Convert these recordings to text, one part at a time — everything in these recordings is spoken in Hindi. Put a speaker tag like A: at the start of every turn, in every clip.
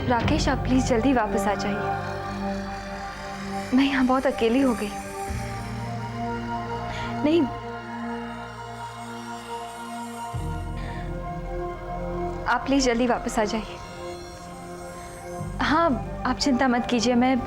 A: राकेश, आप प्लीज जल्दी वापस आ जाइए। मैं यहाँ बहुत अकेली हो गई। नहीं, आप प्लीज जल्दी वापस आ जाइए। हाँ, आप चिंता मत कीजिए, मैं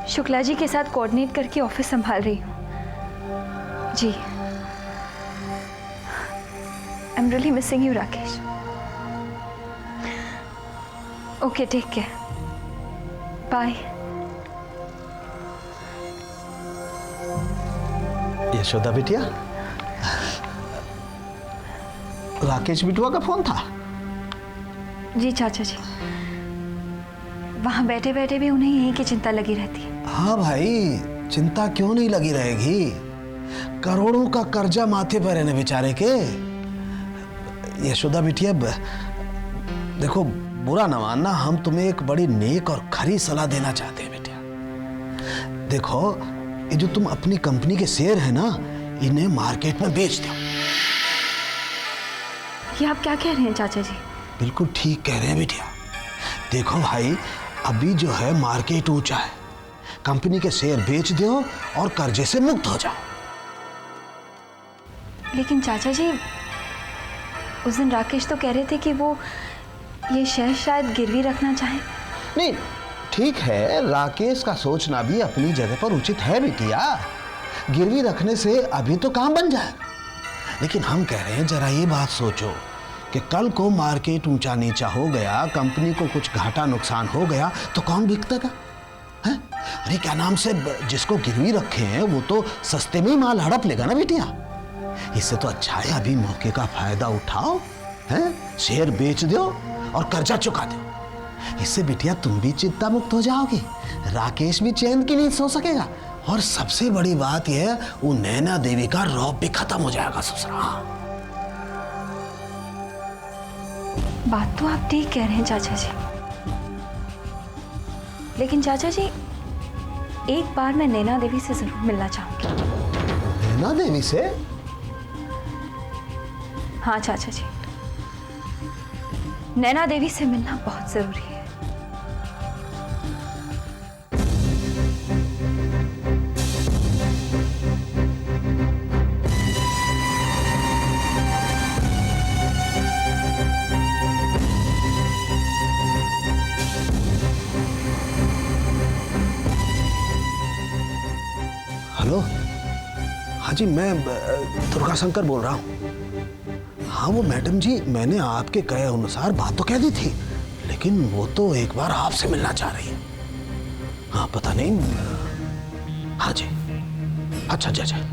A: शुक्ला जी के साथ कोऑर्डिनेट करके ऑफिस संभाल रही हूँ। जी, I am really missing you Rakesh. Okay, take care, bye.
B: Yashoda बिटिया, राकेश बिटुआ का फोन था?
A: जी चाचा जी, वहां बैठे बैठे भी उन्हें यही की चिंता लगी रहती है।
B: हाँ भाई, चिंता क्यों नहीं लगी रहेगी? करोड़ों का कर्जा माथे पर है ना बेचारे के। यशोदा बिटिया, देखो, बुरा न मानना, हम तुम्हें एक बड़ी नेक और खरी सलाह देना चाहते हैं बेटिया। देखो, ये जो तुम अपनी कंपनी के शेयर है ना, इन्हें मार्केट में बेच दो।
A: ये आप क्या कह रहे हैं चाचा जी?
B: बिल्कुल ठीक कह रहे हैं बेटिया। देखो भाई, अभी जो है मार्केट ऊंचा है, कंपनी के शेयर बेच दो और कर्जे से मुक्त हो जाओ।
A: लेकिन चाचा जी, उस दिन राकेश तो कह रहे थे कि वो ये शेयर शायद गिरवी रखना चाहे।
B: नहीं, ठीक है, राकेश का सोचना भी अपनी जगह पर उचित है बिटिया। गिरवी रखने से अभी तो काम बन जाए, लेकिन हम कह रहे हैं जरा ये बात सोचो कि कल को मार्केट ऊंचा नीचा हो गया, कंपनी को कुछ घाटा नुकसान हो गया तो कौन बिकतेगा? हैं? अरे क्या नाम से, जिसको गिरवी रखे हैं वो तो सस्ते में ही माल हड़प लेगा ना बिटिया। इससे तो अच्छा है अभी मौके का फायदा उठाओ, हैं? शेयर बेच दो और कर्जा चुका दो। इससे बिटिया तुम भी चिंता मुक्त हो जाओगी, राकेश भी चैन की नींद सो सकेगा, और सबसे बड़ी बात यह है, वो नैना देवी का रौब भी खत्म हो जाएगा ससुरा।
A: बात तो आप ठीक कह रहे हैं चाचा जी, लेकिन चाचा जी, एक बार मैं नैना देवी से जरूर मिलना चाहूंगी।
B: नैना देवी से?
A: हाँ चाचा जी, नैना देवी से मिलना बहुत जरूरी है।
B: हेलो, हाँ जी, मैं दुर्गा शंकर बोल रहा हूँ। हाँ वो मैडम जी, मैंने आपके कहे अनुसार बात तो कह दी थी, लेकिन वो तो एक बार आपसे मिलना चाह रही है। हाँ पता नहीं। हाँ जी, अच्छा अच्छा अच्छा।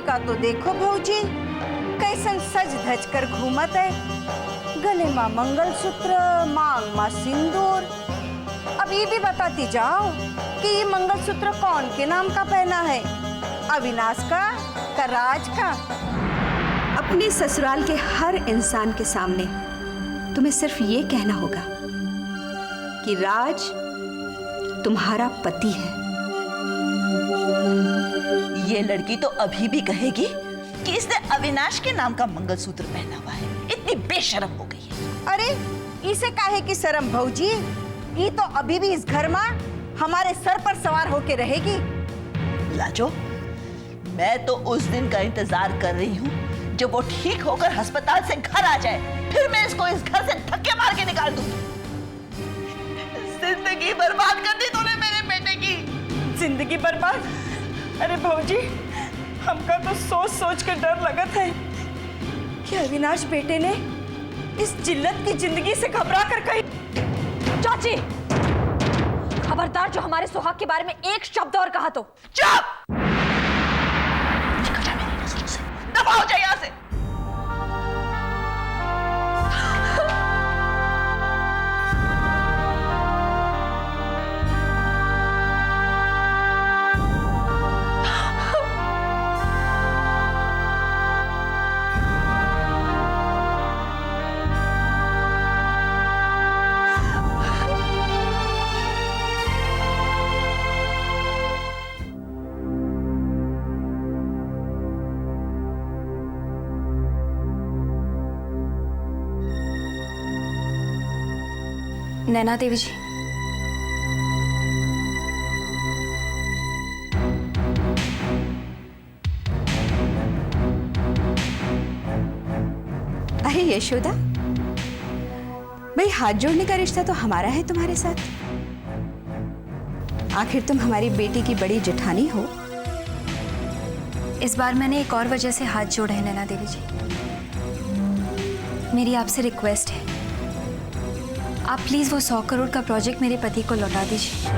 C: का तो देखो भौजी कैसन सज धज कर घूमत है, गले में मंगलसूत्र, मांग में सिंदूर। अब ये भी बताती जाओ कि ये मंगलसूत्र कौन के नाम का पहना है, अविनाश का राज का?
D: अपने ससुराल के हर इंसान के सामने तुम्हें सिर्फ ये कहना होगा कि राज तुम्हारा पति है।
E: ये लड़की तो अभी भी कहेगी कि इसने अविनाश के नाम का मंगलसूत्र पहना हुआ है। कितनी बेशर्म हो गई है।
C: अरे इसे काहे की शर्म भौजी, ये तो अभी भी इस घर में हमारे सर पर सवार होके रहेगी।
E: लाजो, मैं तो उस दिन का इंतजार कर रही हूँ जब वो ठीक होकर अस्पताल से घर आ जाए, फिर मैं इसको इस घर से धक्के मार के निकाल दूंगी। जिंदगी बर्बाद कर दी तूने मेरे बेटे की।
C: जिंदगी बर्बाद? अरे भौजी, हमका तो सोच सोच के डर लगत है कि अविनाश बेटे ने इस जिल्लत की जिंदगी से घबरा कर कही।
A: चाची, खबरदार जो हमारे सुहाग के बारे में एक शब्द और कहा तो।
E: चुप! निकल जा मेरी नजरों से, दफा हो जाए यहाँ से।
A: नैना देवी जी,
D: अरे यशोदा, भाई हाथ जोड़ने का रिश्ता तो हमारा है तुम्हारे साथ। आखिर तुम हमारी बेटी की बड़ी जेठानी हो।
A: इस बार मैंने एक और वजह से हाथ जोड़ा है नैना देवी जी। मेरी आपसे रिक्वेस्ट है, आप प्लीज वो 100 करोड़ का प्रोजेक्ट मेरे पति को लौटा दीजिए,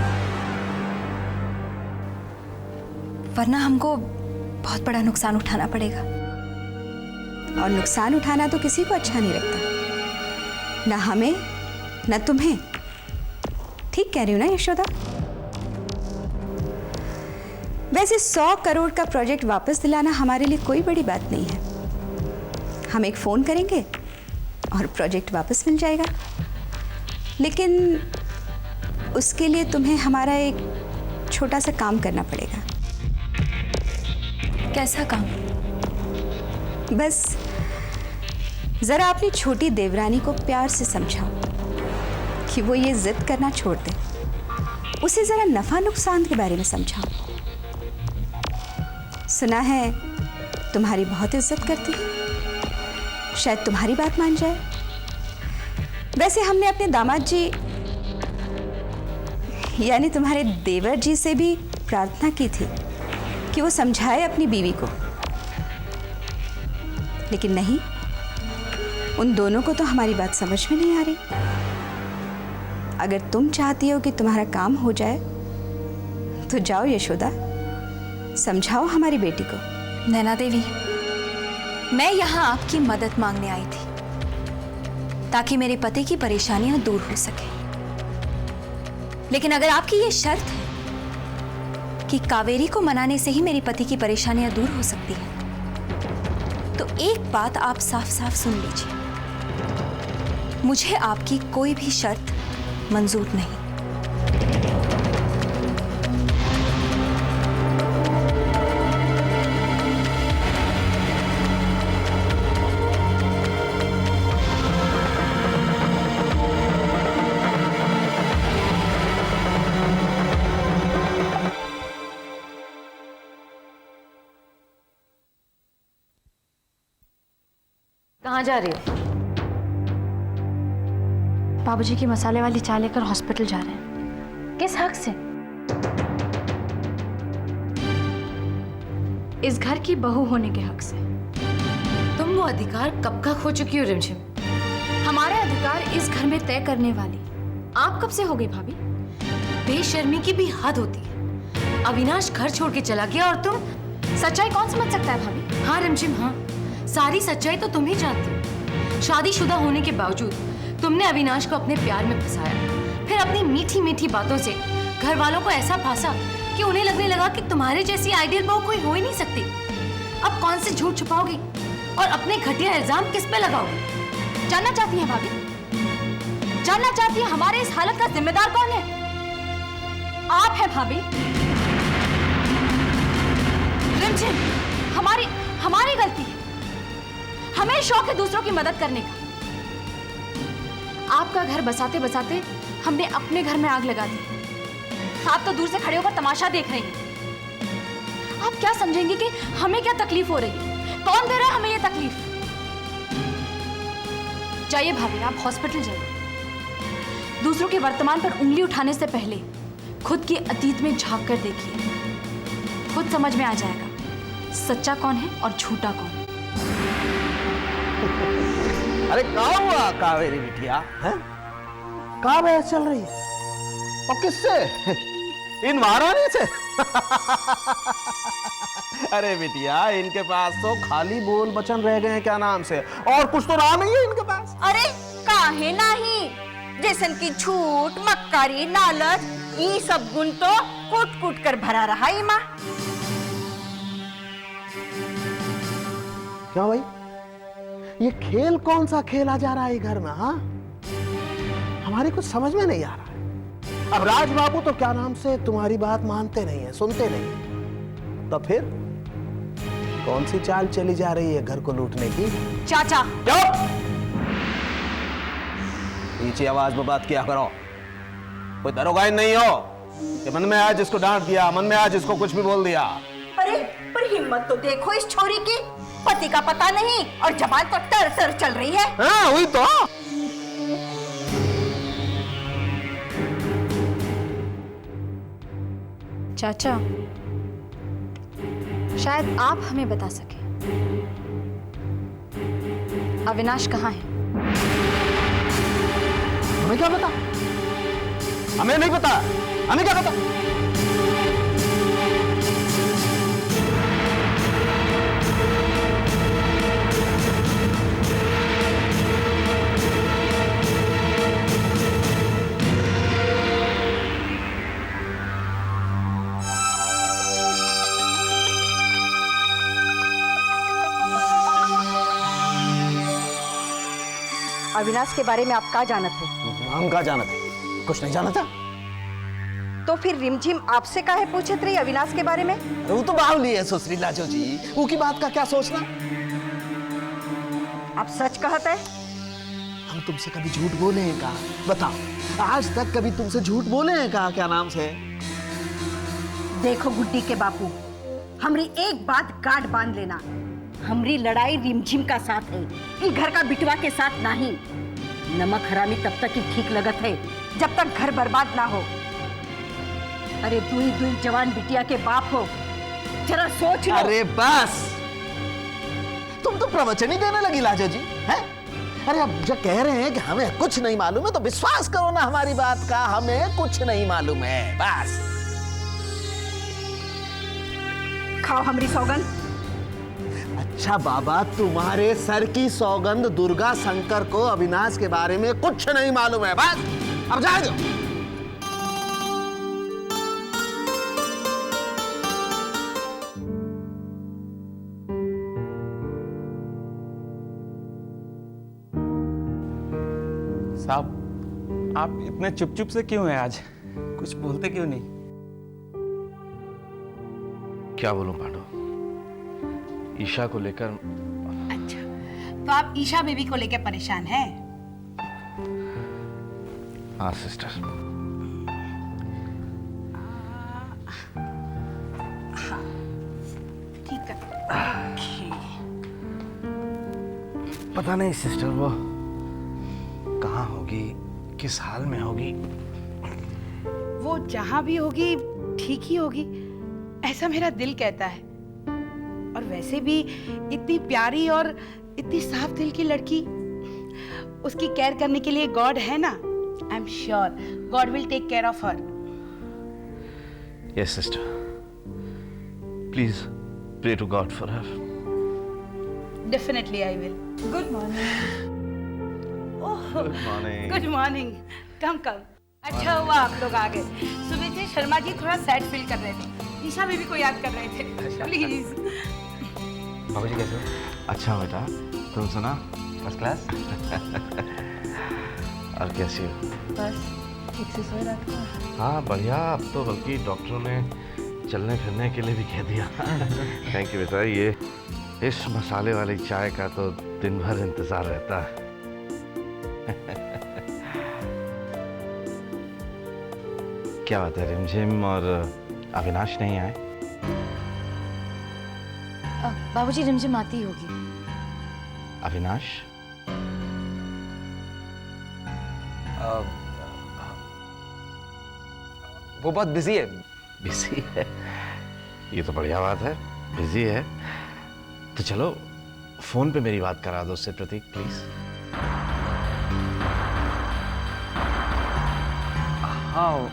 A: वरना हमको बहुत बड़ा नुकसान उठाना पड़ेगा।
D: और नुकसान उठाना तो किसी को अच्छा नहीं लगता, ना हमें ना तुम्हें। ठीक कह रही हूँ ना यशोदा? वैसे 100 करोड़ का प्रोजेक्ट वापस दिलाना हमारे लिए कोई बड़ी बात नहीं है। हम एक फोन करेंगे और प्रोजेक्ट वापस मिल जाएगा। लेकिन उसके लिए तुम्हें हमारा एक छोटा सा काम करना पड़ेगा।
A: कैसा काम?
D: बस जरा अपनी छोटी देवरानी को प्यार से समझाओ कि वो ये जिद करना छोड़ दे। उसे जरा नफा नुकसान के बारे में समझाओ। सुना है तुम्हारी बहुत इज्जत करती है, शायद तुम्हारी बात मान जाए। वैसे हमने अपने दामाद जी यानी तुम्हारे देवर जी से भी प्रार्थना की थी कि वो समझाए अपनी बीवी को, लेकिन नहीं, उन दोनों को तो हमारी बात समझ में नहीं आ रही। अगर तुम चाहती हो कि तुम्हारा काम हो जाए तो जाओ यशोदा, समझाओ हमारी बेटी को।
A: नैना देवी, मैं यहाँ आपकी मदद मांगने आई थी ताकि मेरे पति की परेशानियां दूर हो सके। लेकिन अगर आपकी ये शर्त है कि कावेरी को मनाने से ही मेरे पति की परेशानियां दूर हो सकती हैं, तो एक बात आप साफ साफ सुन लीजिए, मुझे आपकी कोई भी शर्त मंजूर नहीं।
F: कहाँ जा रही हो?
A: बाबूजी की मसाले वाली चाय लेकर हॉस्पिटल जा रहे हैं।
F: किस हक से?
A: इस घर की बहू होने के हक से।
F: तुम वो अधिकार कब का खो चुकी हो रिमझिम?
A: हमारे अधिकार इस घर में तय करने वाली आप कब से हो गई भाभी?
F: बेशर्मी की भी हद होती है। अविनाश घर छोड़ के चला गया और तुम।
A: सच्चाई कौन समझ सकता है भाभी?
F: हाँ रिमझिम, हाँ, सारी सच्चाई तो तुम ही जानती हो। शादीशुदा होने के बावजूद तुमने अविनाश को अपने प्यार में फंसाया, फिर अपनी मीठी मीठी बातों से घर वालों को ऐसा फांसा कि उन्हें लगने लगा कि तुम्हारे जैसी आइडियल बहू कोई हो ही नहीं सकती। अब कौन से झूठ छुपाओगी और अपने घटिया इल्जाम किस पे लगाओगी?
A: जानना चाहती हैं भाभी? जानना चाहती हैं हमारे इस हालत का जिम्मेदार कौन है? आप हैं भाभी। रिमझिम, हमारी गलती है। हमें शौक है दूसरों की मदद करने का। आपका घर बसाते बसाते हमने अपने घर में आग लगा दी। आप तो दूर से खड़े होकर तमाशा देख रहे हैं। आप क्या समझेंगे कि हमें क्या तकलीफ हो रही है? कौन दे रहा है हमें ये तकलीफ? जाइए भाभी, आप हॉस्पिटल जाइए। दूसरों के वर्तमान पर उंगली उठाने से पहले खुद के अतीत में झांक कर देखिए। खुद समझ में आ जाएगा सच्चा कौन है और झूठा कौन।
B: अरे कहाँ हुआ कावेरी बिटिया? हैं? कहाँ बहस चल रही है? और किससे? इन महारानी से? अरे बिटिया, इनके पास तो खाली बोल बचन रह गए हैं, क्या नाम से, और कुछ तो रहा नहीं है इनके पास।
C: अरे काहे नहीं, जैसन की झूठ, मक्कारी, लालच, ये सब गुण तो कूट कूट कर भरा रहा है माँ।
B: क्यों भाई, ये खेल कौन सा खेला जा रहा है घर में? हाँ, हमारे कुछ समझ में नहीं आ रहा है। अब राज बाबू तो क्या नाम से तुम्हारी बात मानते नहीं है, सुनते नहीं है, तो फिर कौन सी चाल चली जा रही है घर को लूटने की?
C: चाचा
B: क्यों नीचे आवाज में बात किया करो? कोई दरोगा नहीं हो कि मन में आज इसको डांट दिया, मन में आज इसको कुछ भी बोल दिया।
C: अरे पर हिम्मत तो देखो इस छोरी की, पति का पता नहीं और जबान तो टर टर चल रही है।
B: हाँ वही तो।
A: चाचा, शायद आप हमें बता सके अविनाश कहाँ है?
B: हमें क्या पता? हमें नहीं पता। हमें क्या पता?
C: अविनाश के बारे में आप क्या जानत है?
B: हम क्या जानते? कुछ नहीं जाना था।
C: तो फिर रिमझिम आपसे काहे पूछत रही अविनाश के बारे में?
B: वो तो बावली है सुश्री लाजो जी, वो की बात का क्या सोचना?
C: आप सच कहत है?
B: हम तुमसे कभी झूठ बोले हैं का? बताओ, आज तक कभी तुमसे झूठ बोले हैं का? क्या नाम से?
C: देखो गुड्डी के बापू, हमरी एक बात गांठ बांध लेना, हमरी लड़ाई रिमझिम का साथ है, ये घर का बिटवा के साथ नहीं। नमक हरामी तब तक ही ठीक लगत है जब तक घर बर्बाद ना हो। अरे दुई दुई जवान बिटिया के बाप हो, जरा सोच लो।
B: अरे बस, तुम तो प्रवचन ही देने लगी लाजो जी, हैं? अरे अब जब कह रहे हैं कि हमें कुछ नहीं मालूम है तो विश्वास करो ना हमारी बात का, हमें कुछ नहीं मालूम है, बस।
C: खाओ हमरी सौगंध।
B: अच्छा बाबा, तुम्हारे सर की सौगंध दुर्गा शंकर को अविनाश के बारे में कुछ नहीं मालूम है, बस। अब जाए दो।
G: साहब, आप इतने चुप चुप से क्यों हैं आज? कुछ बोलते क्यों नहीं?
H: क्या बोलूं पांडु, ईशा को लेकर।
I: अच्छा, तो आप ईशा बेबी को लेकर परेशान हैं?
H: हाँ सिस्टर।
I: ठीक है।
H: पता नहीं सिस्टर, वो कहाँ होगी, किस हाल में होगी।
I: वो जहां भी होगी ठीक ही होगी, ऐसा मेरा दिल कहता है। और वैसे भी इतनी प्यारी और इतनी साफ दिल की लड़की, उसकी केयर करने के लिए गॉड है ना। I am sure God will take care of her.
H: Yes sister, please pray to God for her.
I: Definitely I will. Good morning.
H: Good morning.
I: Good morning. Come come. अच्छा हुआ आप लोग आ गए। सुबह से शर्मा जी थोड़ा सैड फील कर रहे थे, ईशा बेबी को याद कर रहे थे। प्लीज।
G: बाबूजी कैसे हो?
H: अच्छा बेटा, तुम सुना?
G: First class.
H: और कैसी हो?
I: बस ठीक से सोए रात को।
H: हाँ बढ़िया, अब तो बल्कि डॉक्टरों ने चलने फिरने के लिए भी कह दिया। थैंक यू बेटा, ये इस मसाले वाली चाय का तो दिन भर इंतजार रहता है। क्या बात है, रिमझिम और अविनाश नहीं आए?
F: बाबूजी रिमझिम आती होगी।
H: अविनाश?
J: वो बहुत बिजी है।
H: बिजी है? ये तो बढ़िया बात है, बिजी है। तो चलो फोन पे मेरी बात करा दो उससे, प्रतीक प्लीज।
J: हाँ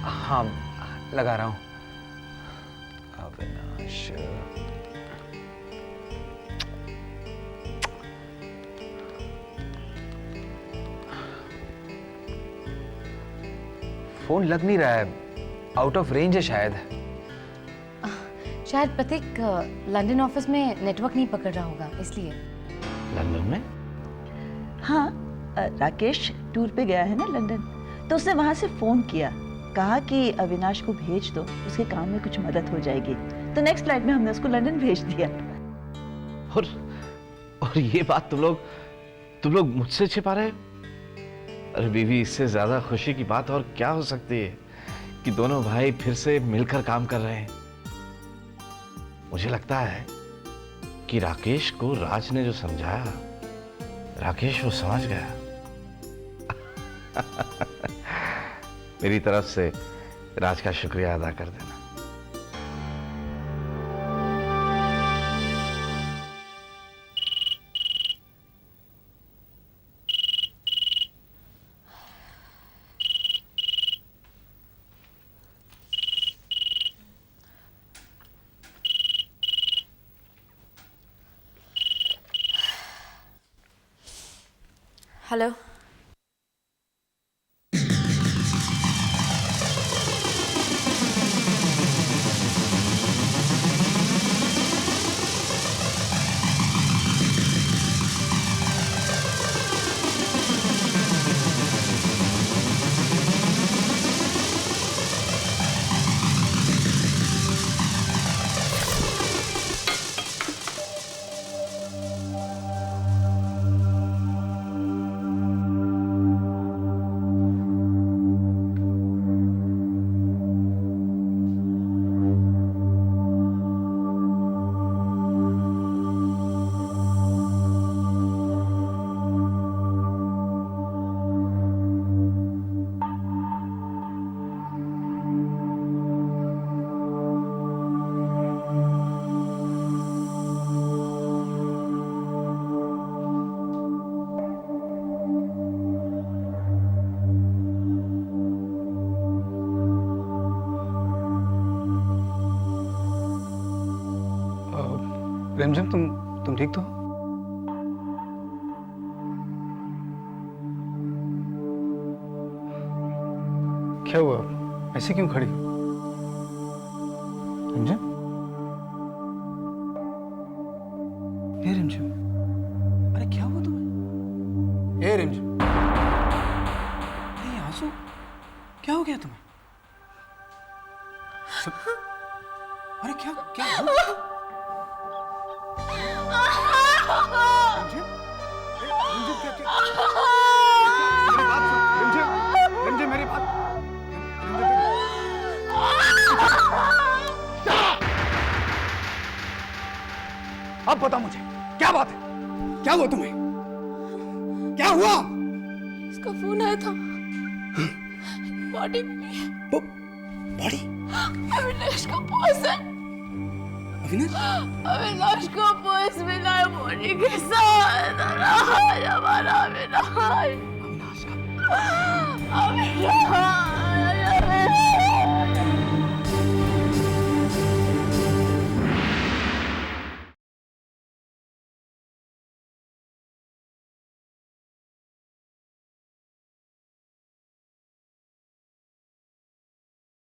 J: हाँ लगा रहा हूँ। अविनाश फोन लग नहीं रहा है, आउट ऑफ रेंज है शायद।
F: शायद प्रतीक लंदन ऑफिस में नेटवर्क नहीं पकड़ रहा होगा, इसलिए।
H: लंदन में?
E: हाँ, राकेश टूर पे गया है ना लंदन, तो उसने वहां से फोन किया, कहा कि अविनाश को भेज दो, उसके काम में कुछ मदद हो जाएगी। तो नेक्स्ट फ्लाइट में हमने उसको लंदन भेज दिया।
H: और ये बात तुम लोग मुझसे छिपा रहे? अरे बीवी, इससे ज्यादा खुशी की बात और क्या हो सकती है कि दोनों भाई फिर से मिलकर काम कर रहे हैं। मुझे लगता है कि राकेश को राज ने जो समझाया, राकेश वो समझ गया। मेरी तरफ से राज का शुक्रिया अदा कर देना।
A: हेलो।
J: रिमझिम, तुम ठीक तो? क्या हुआ, ऐसे क्यों खड़ी? रिमझिम? ए रिमझिम, अरे क्या हुआ तुम्हें? ए रिमझिम, अरे आंसू, क्या हो गया तुम्हें? अरे क्या क्या हुआ? अब बता मुझे, क्या बात है? क्या हुआ तुम्हें? क्या हुआ?
K: उसका फोन आया था। Body
J: body?
K: अविनाश का बॉस है। अविनाश को बॉस मिला है बॉडी के साथ। हमारा अविनाश। अविनाश